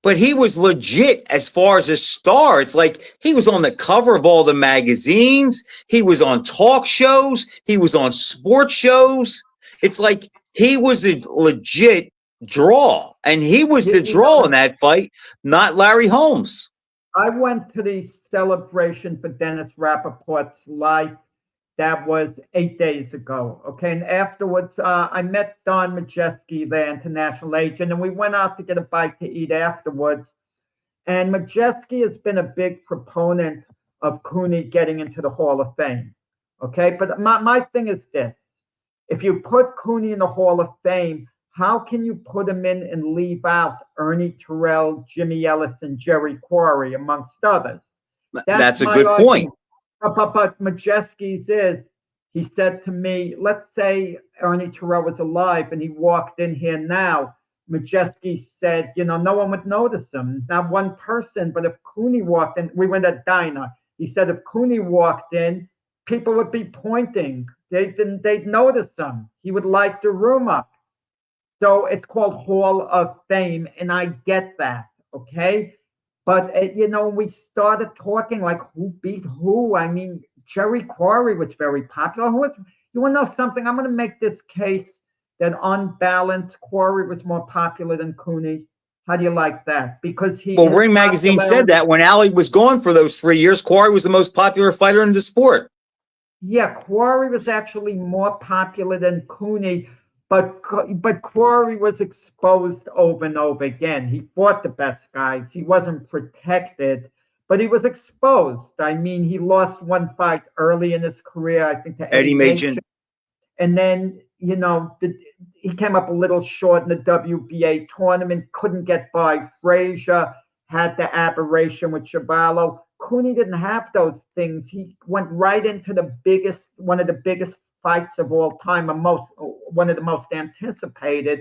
But he was legit as far as a star. It's like he was on the cover of all the magazines. He was on talk shows. He was on sports shows. It's like he was a legit draw. And he was the draw in that fight, not Larry Holmes. I went to the celebration for Dennis Rappaport's life. That was 8 days ago. Okay. And afterwards, I met Don Majeski, the international agent, and we went out to get a bite to eat afterwards. And Majeski has been a big proponent of Cooney getting into the Hall of Fame. Okay. But my thing is this. If you put Cooney in the Hall of Fame, how can you put him in and leave out Ernie Terrell, Jimmy Ellis, and Jerry Quarry, amongst others? That's a good point. But Majeski's He said to me, let's say Ernie Terrell was alive and he walked in here now. Majeski said, no one would notice him, not one person. But if Cooney walked in, we went to diner. He said if Cooney walked in, people would be pointing. They'd notice him. He would light the room up. So it's called Hall of Fame, and I get that, okay? But, we started talking like who beat who. I mean, Jerry Quarry was very popular. You want to know something? I'm going to make this case that on balance, Quarry was more popular than Cooney. How do you like that? Because Ring Magazine said that when Ali was gone for those 3 years, Quarry was the most popular fighter in the sport. Yeah, Quarry was actually more popular than Cooney, but Quarry was exposed over and over again. He fought the best guys. He wasn't protected, but he was exposed. I mean, he lost one fight early in his career, I think, to Eddie Machen. And then, he came up a little short in the WBA tournament, couldn't get by Frazier, had the aberration with Chuvalo. Cooney didn't have those things. He went right into one of the biggest fights of all time, one of the most anticipated,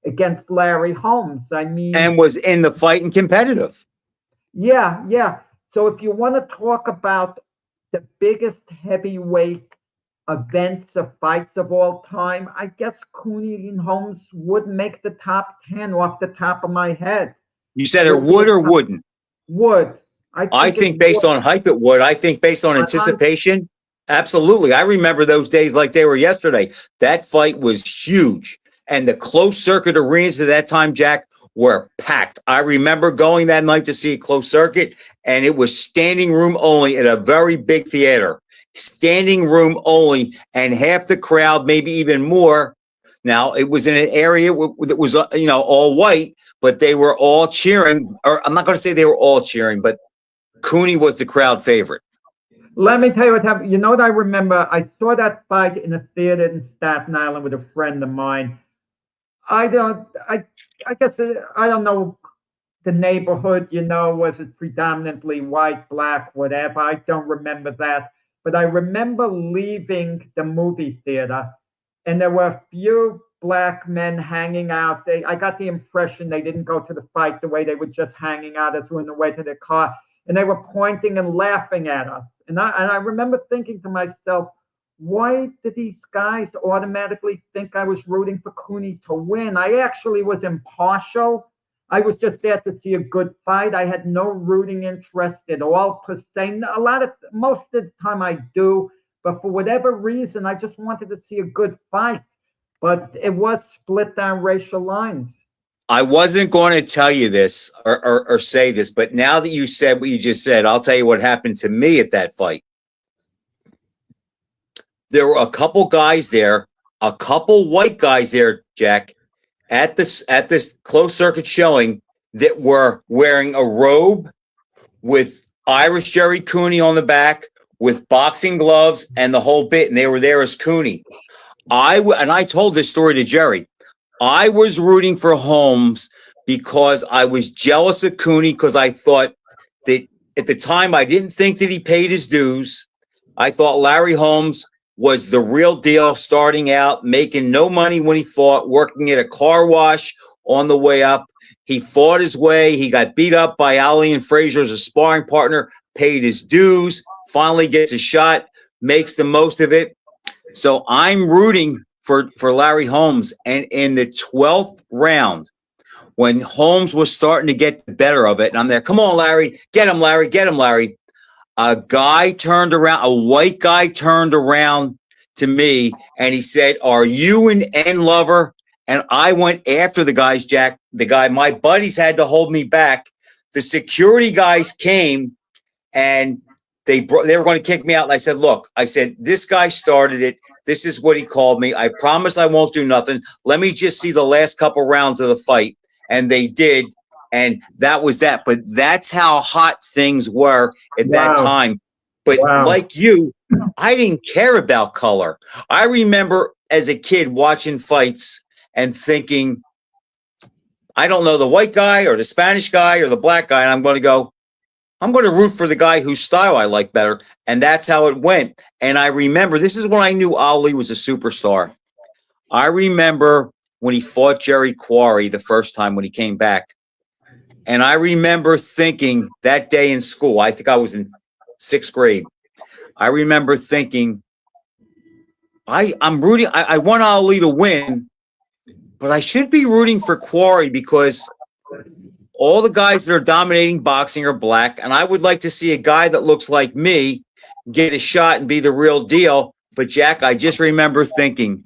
against Larry Holmes. I mean, and was in the fight and competitive. Yeah. So if you want to talk about the biggest heavyweight events of fights of all time, I guess Cooney and Holmes would make the top 10 off the top of my head. You said it would or wouldn't? Would. I think based on hype, it would. I think based on anticipation, absolutely. I remember those days like they were yesterday. That fight was huge. And the closed circuit arenas at that time, Jack, were packed. I remember going that night to see a closed circuit, and it was standing room only at a very big theater. Standing room only, and half the crowd, maybe even more. Now, it was in an area that was, all white, but they were all cheering. Or I'm not going to say they were all cheering, but Cooney was the crowd favorite. Let me tell you what happened. You know what I remember? I saw that fight in a theater in Staten Island with a friend of mine. I guess I don't know the neighborhood, was it predominantly white, black, whatever. I don't remember that. But I remember leaving the movie theater, and there were a few black men hanging out. I got the impression they didn't go to the fight the way they were just hanging out as we were on the way to their car. And they were pointing and laughing at us. And I remember thinking to myself, why did these guys automatically think I was rooting for Cooney to win? I actually was impartial. I was just there to see a good fight. I had no rooting interest at all per se. Most of the time I do, but for whatever reason, I just wanted to see a good fight. But it was split down racial lines. I wasn't going to tell you this or say this, but now that you said what you just said, I'll tell you what happened to me at that fight. There were a couple guys there, a couple white guys there, Jack, at this closed circuit showing that were wearing a robe with Irish Jerry Cooney on the back, with boxing gloves and the whole bit, and they were there as Cooney. I told this story to Jerry. I was rooting for Holmes because I was jealous of Cooney, because I thought that at the time I didn't think that he paid his dues. I thought Larry Holmes was the real deal, starting out, making no money when he fought, working at a car wash on the way up. He fought his way. He got beat up by Ali and Frazier as a sparring partner, paid his dues, finally gets a shot, makes the most of it. So I'm rooting for Larry Holmes. And in the 12th round, when Holmes was starting to get the better of it, and I'm there, come on, Larry, get him, Larry, get him, Larry. A white guy turned around to me and he said, are you an N lover? And I went after the guys, Jack, my buddies had to hold me back. The security guys came and they were going to kick me out. And I said, look, this guy started it. This is what he called me. I promise I won't do nothing. Let me just see the last couple rounds of the fight. And they did. And that was that. But that's how hot things were at that time. But like you, I didn't care about color. I remember as a kid watching fights and thinking, I don't know the white guy or the Spanish guy or the black guy. And I'm going to go, I'm going to root for the guy whose style I like better. And that's how it went. And I remember, this is when I knew Ali was a superstar. I remember when he fought Jerry Quarry the first time when he came back. And I remember thinking that day in school, I think I was in 6th grade. I remember thinking, I'm rooting. I want Ali to win, but I should be rooting for Quarry because all the guys that are dominating boxing are black. And I would like to see a guy that looks like me get a shot and be the real deal. But Jack, I just remember thinking,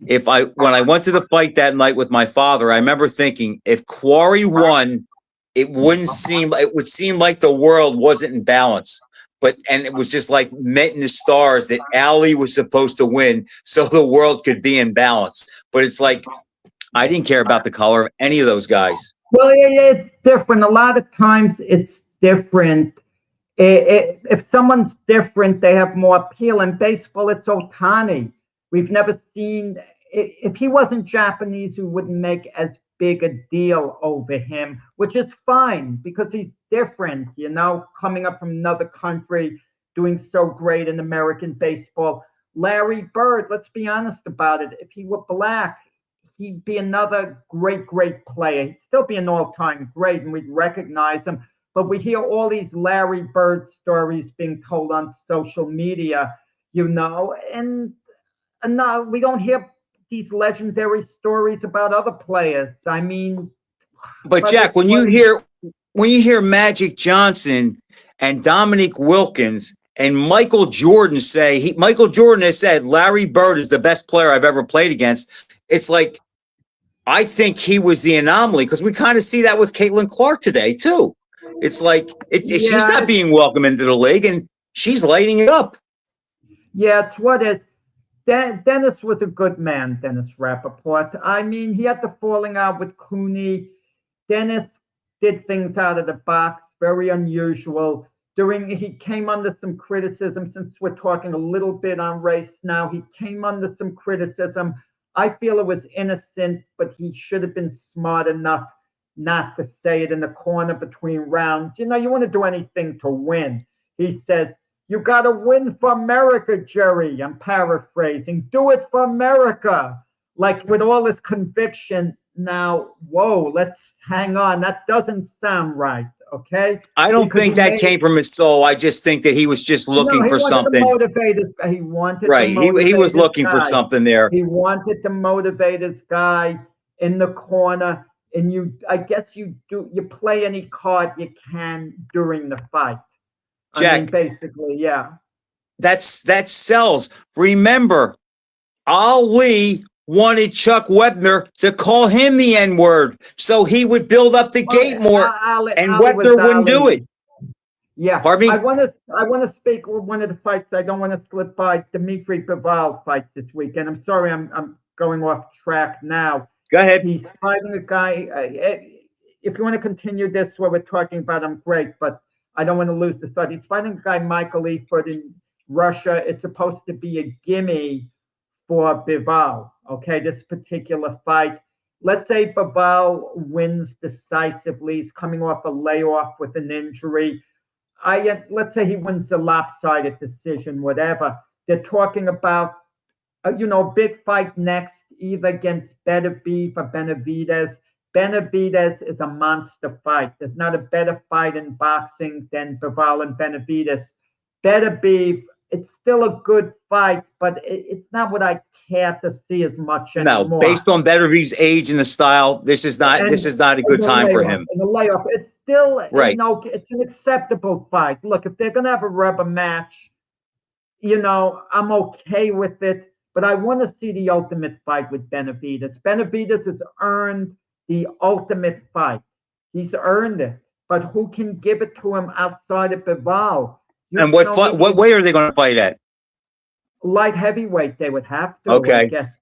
when I went to the fight that night with my father, I remember thinking if Quarry won, it would seem like the world wasn't in balance. And it was just like meant in the stars that Ali was supposed to win so the world could be in balance. But it's like, I didn't care about the color of any of those guys. Well, it's different. A lot of times it's different. If someone's different, they have more appeal. In baseball, it's Ohtani. We've never seen, if he wasn't Japanese, we wouldn't make as big a deal over him, which is fine because he's different, coming up from another country, doing so great in American baseball. Larry Bird, let's be honest about it. If he were black, he'd be another great player. He'd still be an all-time great, and we'd recognize him. But we hear all these Larry Bird stories being told on social media, and no, we don't hear these legendary stories about other players. I mean, but Jack, when you hear Magic Johnson and Dominique Wilkins and Michael Jordan Michael Jordan has said Larry Bird is the best player I've ever played against. It's like, I think he was the anomaly because we kind of see that with Caitlin Clark today too. It's like she's not being welcome into the league, and she's lighting it up. Yeah, it's what it is. Dennis was a good man, Dennis Rappaport. I mean, he had the falling out with Cooney. Dennis did things out of the box, very unusual. He came under some criticism, since we're talking a little bit on race now. He came under some criticism. I feel it was innocent, but he should have been smart enough not to say it in the corner between rounds. You want to do anything to win. He says, "You got to win for America, Jerry." I'm paraphrasing. "Do it for America." Like with all this conviction. Now, whoa, let's hang on. That doesn't sound right, okay? I don't think that came from his soul. I just think that he was just looking for something. He wanted to motivate his guy. He wanted right. He was looking for something there. He wanted to motivate his guy in the corner. And I guess you play any card you can during the fight. Jack, I mean, basically, yeah. That sells. Remember, Ali wanted Chuck Webner to call him the N-word so he would build up the gate more, and Webner wouldn't do it. Yeah. Pardon me? I want to speak with one of the fights. I don't want to slip by Dimitri Bivol fights this weekend. I'm sorry, I'm going off track now. Go ahead. He's fighting a guy. If you want to continue this, what we're talking about, I'm great, but I don't want to lose the thought. He's fighting a guy, Michael Eford, in Russia. It's supposed to be a gimme for Bivol, okay, this particular fight. Let's say Bivol wins decisively. He's coming off a layoff with an injury. Let's say he wins a lopsided decision, whatever. They're talking about, big fight next, either against Beterbiev or Benavidez. Benavidez is a monster fight. There's not a better fight in boxing than Bivol and Benavidez. Beterbiev, it's still a good fight, but it's not what I care to see as much anymore. No, based on Beterbiev's age and the style, this is not a good time for him. In the layoff, it's still right. It's an acceptable fight. Look, if they're gonna have a rubber match, I'm okay with it. But I want to see the ultimate fight with Benavidez. Benavidez has earned the ultimate fight. He's earned it. But who can give it to him outside of Bivol? And what weight are they going to fight at? Light heavyweight, they would have to, okay. I guess.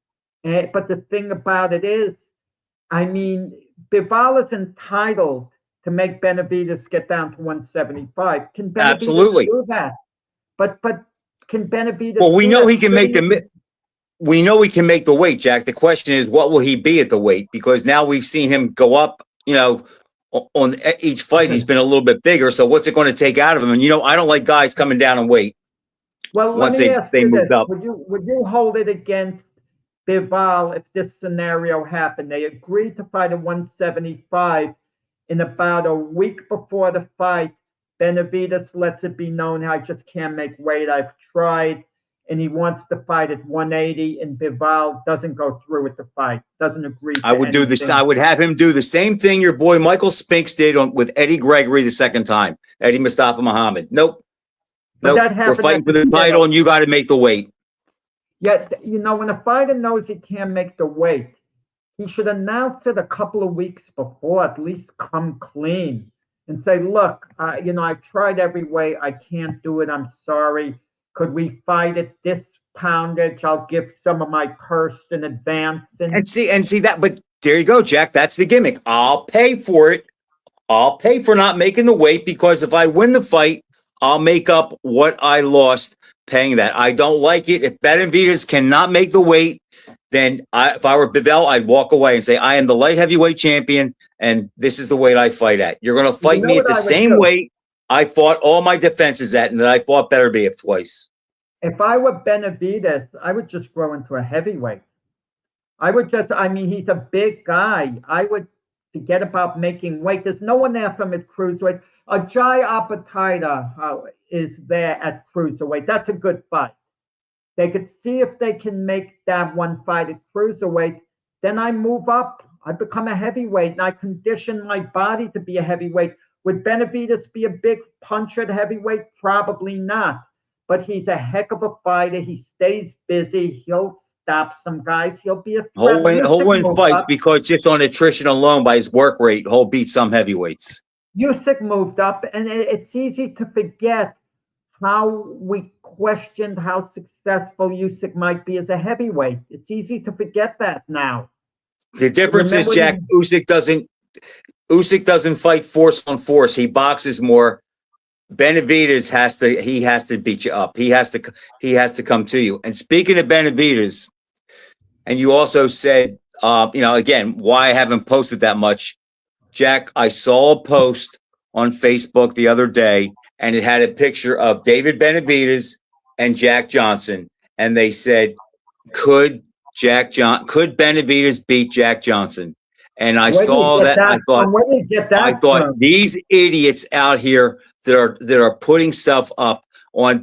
But the thing about it is, I mean, Bivol is entitled to make Benavidez get down to 175. Can Benavidez Absolutely do that? But can Benavidez? Well, we know he can make the. We know he can make the weight, Jack. The question is, what will he be at the weight? Because now we've seen him go up, on each fight, he's been a little bit bigger. So what's it going to take out of him? And I don't like guys coming down in weight Well, let once me they ask you moved this. up. Would you hold it against Bivol if this scenario happened? They agreed to fight at 175. In about a week before the fight, Benavidez lets it be known, I just can't make weight. I've tried. And he wants to fight at 180, and Bivol doesn't go through with the fight, doesn't agree to I would do this. anything. I would have him do the same thing your boy Michael Spinks did with Eddie Gregory the second time. Eddie Mustafa Muhammad. Nope. But that We're happened fighting at for the title, and you got to make the weight. Yet, when a fighter knows he can't make the weight, he should announce it a couple of weeks before, at least come clean and say, look, I tried every way. I can't do it. I'm sorry. Could we fight at this poundage? I'll give some of my purse in advance. And see that. But there you go, Jack. That's the gimmick. I'll pay for it. I'll pay for not making the weight, because if I win the fight, I'll make up what I lost paying that. I don't like it. If Benavidez cannot make the weight, then if I were Bivol, I'd walk away and say, I am the light heavyweight champion, and this is the weight I fight at. You're going to fight me at the same weight I fought all my defenses at, and that I fought Beterbiev twice. If I were Benavidez, I would just grow into a heavyweight. He's a big guy. I would forget about making weight. There's no one there from at cruiserweight. Ajay Apatita is there at cruiserweight. That's a good fight. They could see if they can make that one fight at cruiserweight. Then I move up. I become a heavyweight, and I condition my body to be a heavyweight. Would Benavidez be a big puncher at heavyweight? Probably not. But he's a heck of a fighter. He stays busy. He'll stop some guys. He'll be a threat. He'll win fights because just on attrition alone, by his work rate, he'll beat some heavyweights. Usyk moved up, and it's easy to forget how we questioned how successful Usyk might be as a heavyweight. It's easy to forget that now. The difference is, Jack, Usyk doesn't fight force on force. He boxes more. Benavidez has to beat you up. He has to come to you. And speaking of Benavidez, and you also said, again, why I haven't posted that much. Jack, I saw a post on Facebook the other day, and it had a picture of David Benavidez and Jack Johnson. And they said, could Benavidez beat Jack Johnson? And I saw that. I thought these idiots out here that are putting stuff up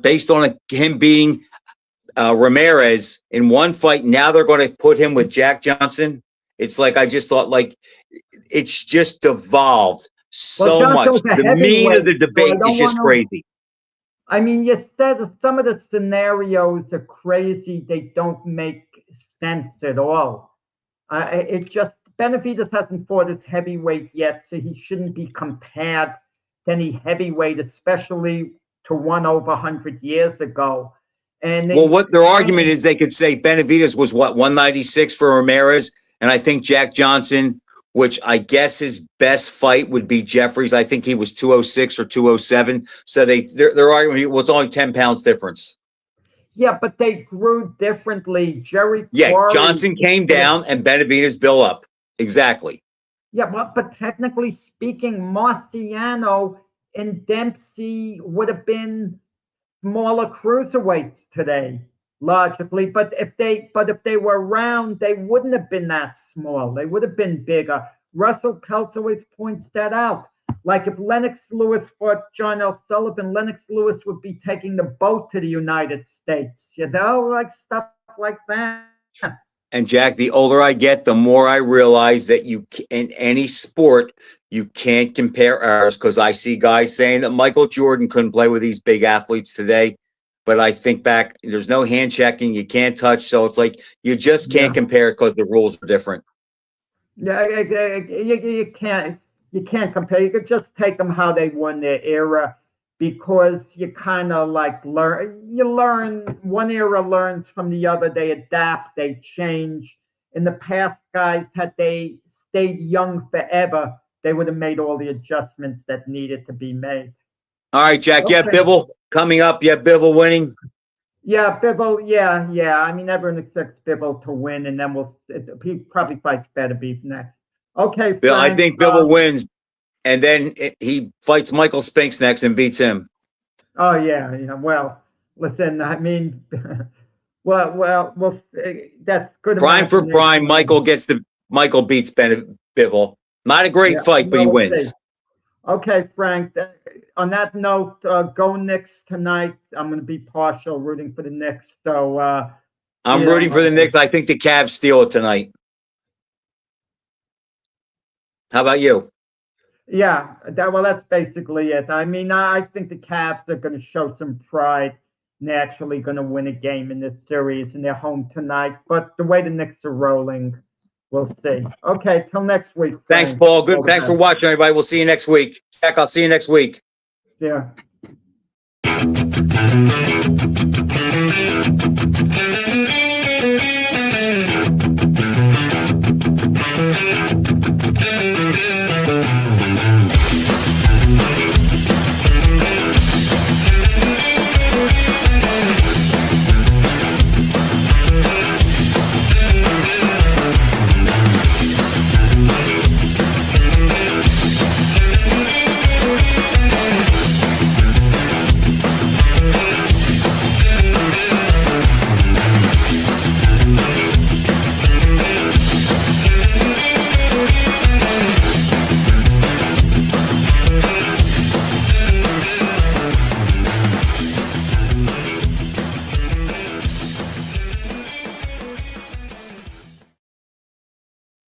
based on him beating Ramirez in one fight. Now they're going to put him with Jack Johnson. It's like, I just thought, like, it's just devolved so much. The mean of the debate is just crazy. You said some of the scenarios are crazy. They don't make sense at all. Benavidez hasn't fought as heavyweight yet, so he shouldn't be compared to any heavyweight, especially to one over 100 years ago. And what their argument is, they could say Benavidez was 196 for Ramirez, and I think Jack Johnson, which I guess his best fight would be Jeffries. I think he was 206 or 207. So their argument was only 10 pounds difference. Yeah, but they grew differently. Johnson came down and Benavidez built up. Exactly. Yeah, but technically speaking, Marciano and Dempsey would have been smaller cruiserweights today, logically. But if they were around, they wouldn't have been that small. They would have been bigger. Russell Peltz always points that out. Like if Lennox Lewis fought John L. Sullivan, Lennox Lewis would be taking the boat to the United States. Like stuff like that. And Jack, the older I get, the more I realize that in any sport, you can't compare ours, because I see guys saying that Michael Jordan couldn't play with these big athletes today. But I think back, there's no hand checking, you can't touch. So it's like, you just can't compare it because the rules are different. Yeah, you can't compare. You could just take them how they won their era, because you kind of like learn, one era learns from the other. They adapt, they change. In the past, guys, had they stayed young forever, they would have made all the adjustments that needed to be made. All right, Jack, Okay. You have Bivol coming up. You have Bivol winning. Yeah, Bivol, yeah. Everyone expects Bivol to win, and then he probably fights Beterbiev next. Okay, Bill, I think Bivol wins. and then he fights Michael Spinks next and beats him. Oh yeah, yeah. Well, listen, I mean, well, that's good. Prime for prime, imagination. Michael beats Bivol. Not a great Yeah, fight, but he we'll see. wins. Okay, Frank. On that note, go Knicks tonight. I'm going to be partial, rooting for the Knicks. So I'm you rooting for the know, Knicks. I think the Cavs steal it tonight. How about you? yeah, that's basically it. I mean, I think the Cavs are going to show some pride. And they're actually going to win a game in this series, and they're home tonight. But the way the Knicks are rolling, we'll see. Okay, till next week. Thanks, Frank. Paul. Good. All the Thanks for best. watching, everybody. We'll see you next week. Jack, I'll see you next week. Yeah.